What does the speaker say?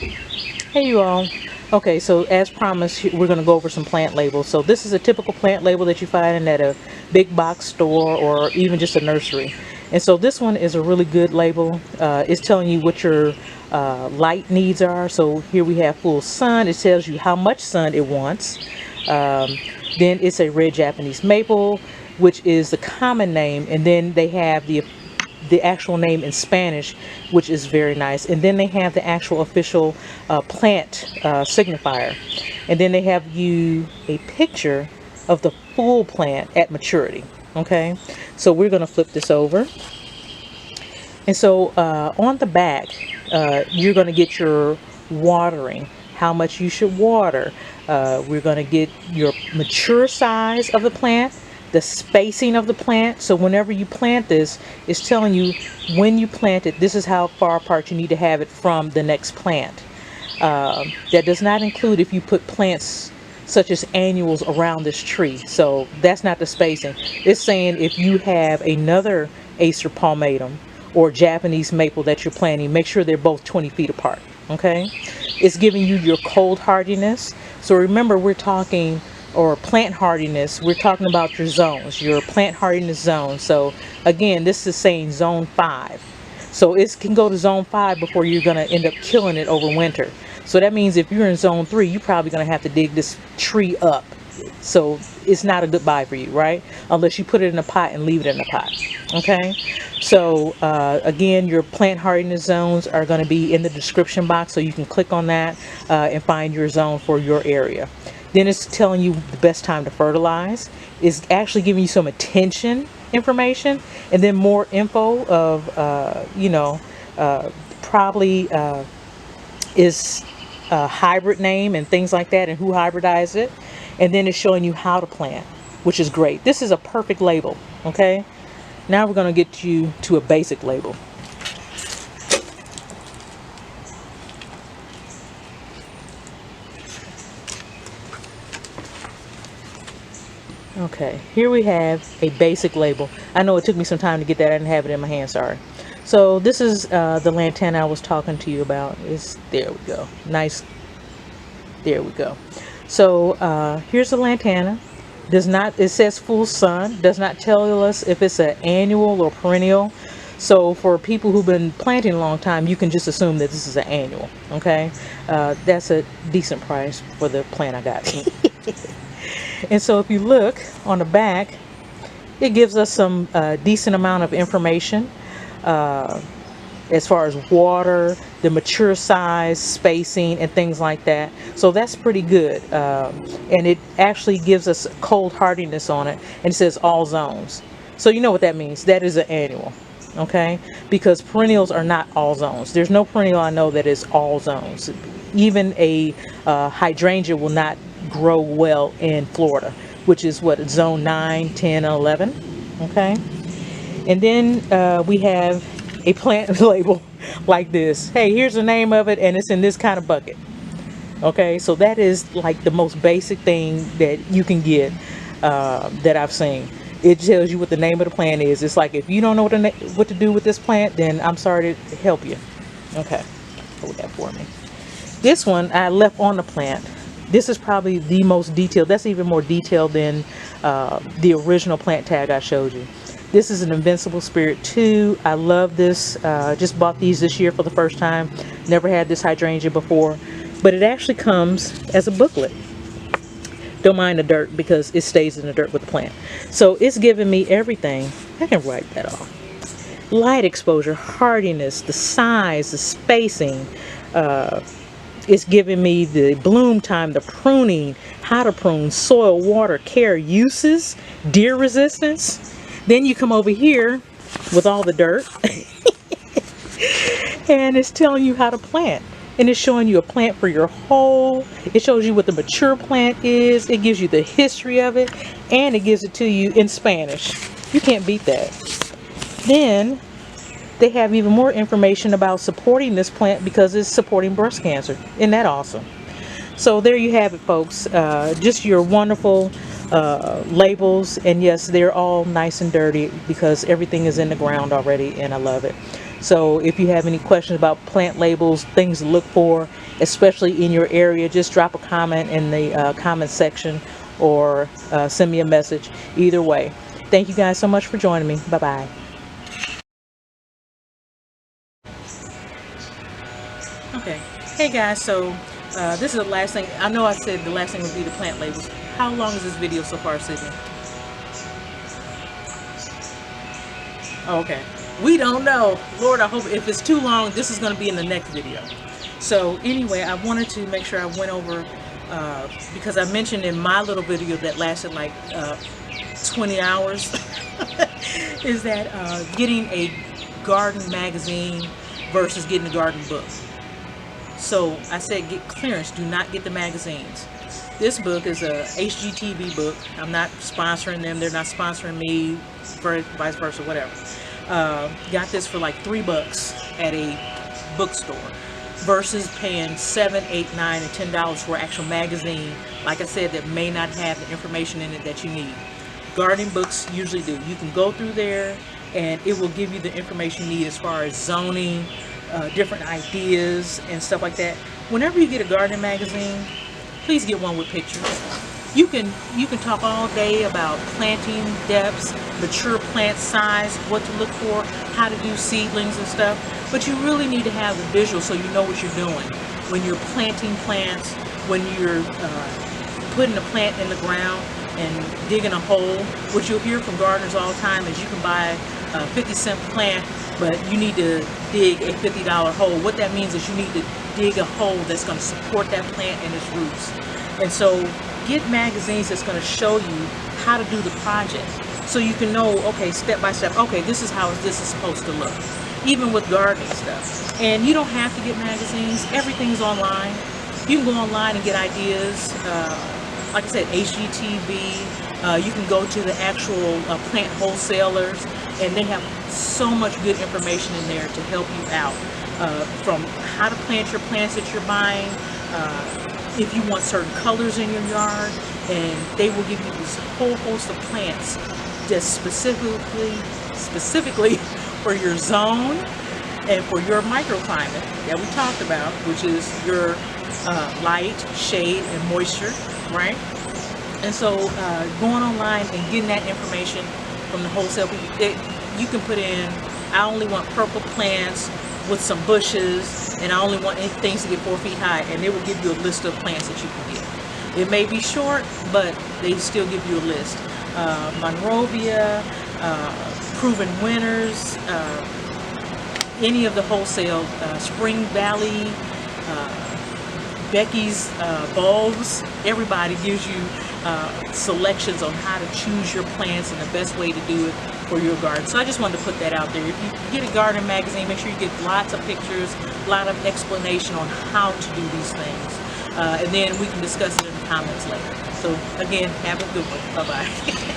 Hey you all. Okay, so as promised, we're going to go over some plant labels. So this is a typical plant label that you find at a big box store or even just a nursery. And so this one is a really good label. It's telling you what your light needs are. So here we have full sun. It tells you how much sun it wants. Um, then it's a red Japanese maple, which is the common name. And then they have the actual name in Spanish, which is very nice. And then they have the actual official plant signifier. And then they have you a picture of the full plant at maturity. Okay, so we're going to flip this over. And so on the back, you're going to get your watering, how much you should water. We're going to get your mature size of the plant, the spacing of the plant. So whenever you plant this, it's telling you when you plant it, this is how far apart you need to have it from the next plant. That does not include if you put plants such as annuals around this tree. So that's not the spacing. It's saying if you have another Acer palmatum or Japanese maple that you're planting, make sure they're both 20 feet apart. Okay, it's giving you your cold hardiness. So remember, we're talking, or plant hardiness, we're talking about your zones, your plant hardiness zone. So again, this is saying zone 5. So it can go to zone 5 before you're going to end up killing it over winter. So that means if you're in zone 3, you're probably going to have to dig this tree up. So it's not a good buy for you, right? Unless you put it in a pot and leave it in a pot. Okay. So again, your plant hardiness zones are going to be in the description box. So you can click on that and find your zone for your area. Then it's telling you the best time to fertilize. It's actually giving you some attention information, and then more info of probably is a hybrid name and things like that, and who hybridized it. And then it's showing you how to plant, which is great. This is a perfect label. Okay, now we're going to get you to a basic label. Okay, here we have a basic label. I know it took me some time to get that. I didn't have it in my hand, sorry. So this is the lantana I was talking to you about. There we go. Nice. There we go. So here's the lantana. It says full sun. Does not tell us if it's an annual or perennial. So for people who've been planting a long time, you can just assume that this is an annual. Okay, that's a decent price for the plant I got. And so if you look on the back, it gives us some decent amount of information as far as water, the mature size, spacing, and things like that. So that's pretty good. And it actually gives us cold hardiness on it, and it says all zones. So you know what that means. That is an annual. Okay, because perennials are not all zones. There's no perennial I know that is all zones. Even a hydrangea will not grow well in Florida, which is what, zone 9, 10, and 11. Okay, and then we have a plant label like this. Hey, here's the name of it, and it's in this kind of bucket. Okay, so that is like the most basic thing that you can get that I've seen. It tells you what the name of the plant is. It's like if you don't know what to do with this plant, then I'm sorry to help you. Okay, hold that for me. This one I left on the plant. This is probably the most detailed. That's even more detailed than the original plant tag I showed you. This is an Invincible Spirit 2. I love this. Just bought these this year for the first time. Never had this hydrangea before. But it actually comes as a booklet. Don't mind the dirt because it stays in the dirt with the plant. So it's giving me everything. I can write that off. Light exposure, hardiness, the size, the spacing. It's giving me the bloom time, the pruning, how to prune, soil, water, care, uses, deer resistance. Then you come over here with all the dirt and it's telling you how to plant. And it's showing you a plant for your whole. It shows you what the mature plant is. It gives you the history of it. And it gives it to you in Spanish. You can't beat that. Then they have even more information about supporting this plant because it's supporting breast cancer. Isn't that awesome? So there you have it, folks. Just your wonderful labels. And yes, they're all nice and dirty because everything is in the ground already. And I love it. So if you have any questions about plant labels, things to look for, especially in your area, just drop a comment in the comment section, or send me a message. Either way, thank you guys so much for joining me. Bye bye. Okay, hey guys, so this is the last thing. I know I said the last thing would be the plant labels. How long is this video so far, Sydney? Oh, okay, we don't know. Lord, I hope if it's too long, this is going to be in the next video. So anyway, I wanted to make sure I went over, because I mentioned in my little video that lasted like 20 hours, is that getting a garden magazine versus getting a garden book. So I said get clearance, do not get the magazines. This book is a HGTV book. I'm not sponsoring them, they're not sponsoring me, vice versa, whatever. Got this for like $3 at a bookstore versus paying $7, $8, $9, and $10 for an actual magazine, like I said, that may not have the information in it that you need. Gardening books usually do. You can go through there and it will give you the information you need as far as zoning, different ideas and stuff like that. Whenever you get a gardening magazine, please get one with pictures. You can talk all day about planting depths, mature plant size, what to look for, how to do seedlings and stuff, but you really need to have the visual so you know what you're doing when you're planting plants, when you're putting a plant in the ground and digging a hole. What you'll hear from gardeners all the time is you can buy a 50-cent plant, but you need to dig a $50 hole. What that means is you need to dig a hole that's going to support that plant and its roots. And so get magazines that's going to show you how to do the project, so you can know, okay, step by step, okay, this is how this is supposed to look, even with gardening stuff. And you don't have to get magazines. Everything's online. You can go online and get ideas. Like I said, HGTV. You can go to the actual plant wholesalers, and they have so much good information in there to help you out, from how to plant your plants that you're buying, if you want certain colors in your yard, and they will give you this whole host of plants just specifically for your zone and for your microclimate that we talked about, which is your light, shade, and moisture, right? And so going online and getting that information from the wholesale people, you can put in, I only want purple plants with some bushes, and I only want things to get 4 feet high, and they will give you a list of plants that you can get. It may be short, but they still give you a list. Monrovia, Proven Winners, any of the wholesale, Spring Valley, Becky's bulbs, everybody gives you selections on how to choose your plants and the best way to do it for your garden. So I just wanted to put that out there. If you get a garden magazine, make sure you get lots of pictures, a lot of explanation on how to do these things. And then we can discuss it in the comments later. So again, have a good one. Bye-bye.